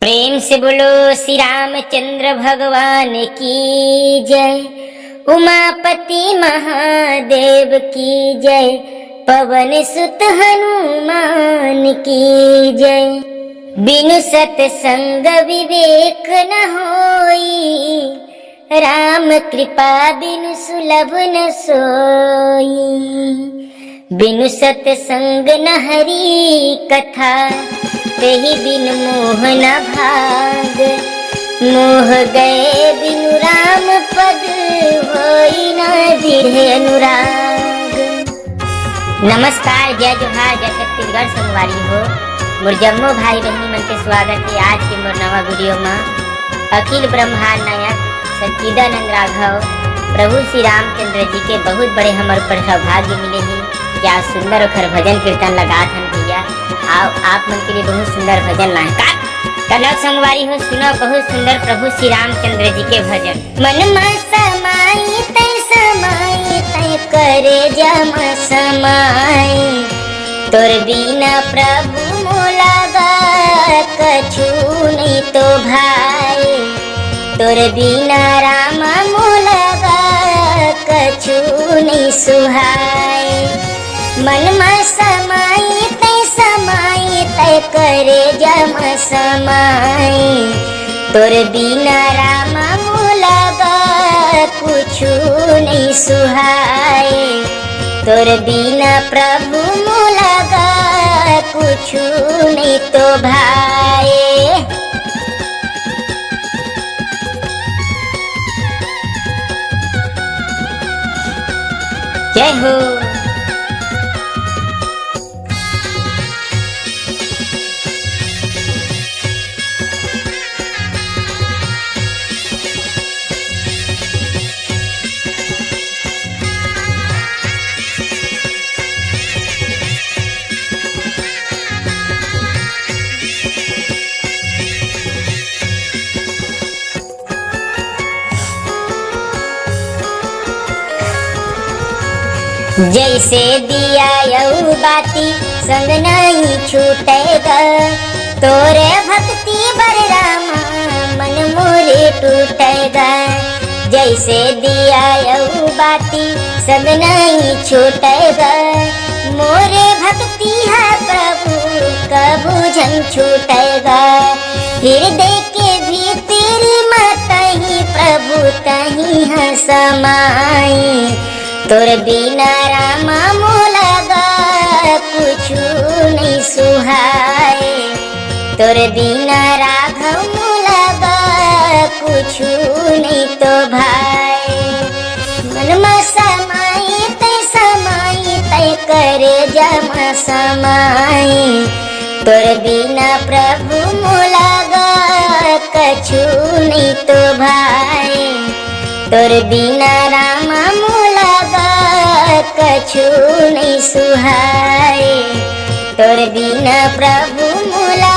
प्रेम से बोलो श्री रामचंद्र भगवान की जय। उमापति महादेव की जय। पवन सुत हनुमान की जय। बिनु सतसंग विवेक न होई, राम कृपा बिनु सुलभ न सोई। बिनु सतसंग न हरि कथा, तेहि बिन मोह न भाग। मोह गए बिनु राम पद, होई न दृढ़ अनुराग। नमस्कार, जय जोहार, जय छत्तीसगढ़ संगवारी हो। मोर जम्मो भाई बहनी मन के स्वागत है आज के मोर नवा वीडियो में। अखिल ब्रह्मांड नायक सच्चिदानंद राघव प्रभु श्री रामचंद्र जी के बहुत बड़े हमारे पर सौभाग्य मिले हैं। क्या सुंदर और भजन कीर्तन लगा था भैया। आप मन के लिए बहुत सुंदर भजन लाए। कनक संगवारी हो, सुनो बहुत सुंदर प्रभु श्री रामचंद्र जी के भजन। मन में समाई तय समाई तय करे जम समाई, तोर बिना प्रभु मोला कछु नहीं तो भाई। तोर बिना राम मोला कछु नहीं सुहाई। मन में समाई तय करे जम समाई, तोर बिना राम मोला कुछु नहीं सुहाई। तोर बिना प्रभु मोला कुछु नहीं तो भाई। जय हो। जैसे दिया यऊ बाती संग नहीं छूटेगा, तोरे भक्ति बर रामा मन मोरे टूटेगा। जैसे दिया यऊ बाती संग नहीं छूटेगा, मोरे भक्ति है प्रभु कबू जन छूटेगा। हृदय के भीतर मत ही प्रभु तही है समाई। तोर बिना रामा मोला कुछु नहीं सुहाए। तोर बिना राघव मोला कुछु नहीं तो भाई। मन में समाई तय करे जम समाई। तोर बिना प्रभु मोला कछु नहीं तो भाई। तोर बिना रामा मोला कछु नहीं सुहाए। तोर बिना प्रभु मोला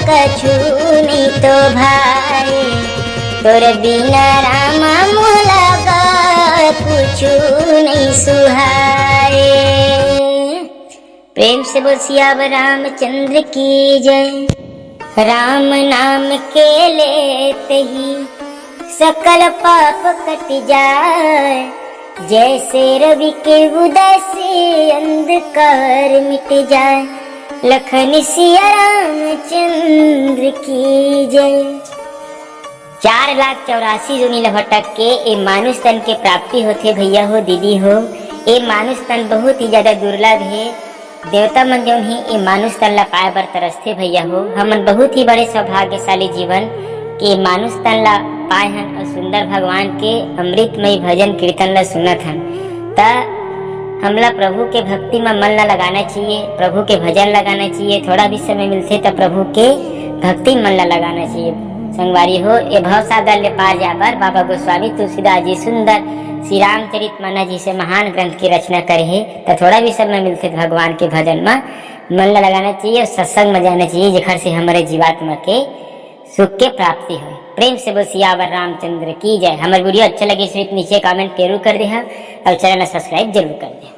कछु नहीं तो भाई। तोर बिना रामा मोला कुछु नहीं सुहाए। प्रेम से बोल सियावर रामचंद्र की जय। राम नाम के लेते ही सकल पाप कट जाए, जैसे रवि के उदय से अंधकार मिट जाए। लखन सिया रामचंद्र की जय। 4,84,000 जोनी लभटक के ए मानुष तन के प्राप्ति होते भैया हो दीदी हो। ए मानुष तन बहुत ही ज्यादा दुर्लभ है। देवता मन जो ही ए मानुष तन ला पाए बर तरसते भैया हो। हमन बहुत ही बड़े सौभाग्यशाली जीवन के मानुष तन ला पाए हन और सुंदर भगवान के अमृतमय भजन कीर्तन ला सुनत हन। ता हमला प्रभु के भक्ति में मन ला लगाना चाहिए, प्रभु के भजन लगाना चाहिए। थोड़ा भी समय मिलते तो प्रभु के भक्ति मन ला लगाना चाहिए। संगवारी हो, ये भव सागर ले पार जाबर बाबा गोस्वामी तुलसीदास जी सुंदर श्री रामचरितमानस जी से महान ग्रंथ की रचना करे है। तो थोड़ा भी समय मिलते तो भगवान के भजन में मन ला लगाना चाहिए और सत्संग में जाना चाहिए, जेखर से हमारे जीवात्मा के सुख के प्राप्ति हो। प्रेम से बोल सियावर रामचंद्र की जय। हमारे वीडियो अच्छा लगे तो नीचे कमेंट जरूर कर दे और चैनल सब्सक्राइब जरूर कर दे।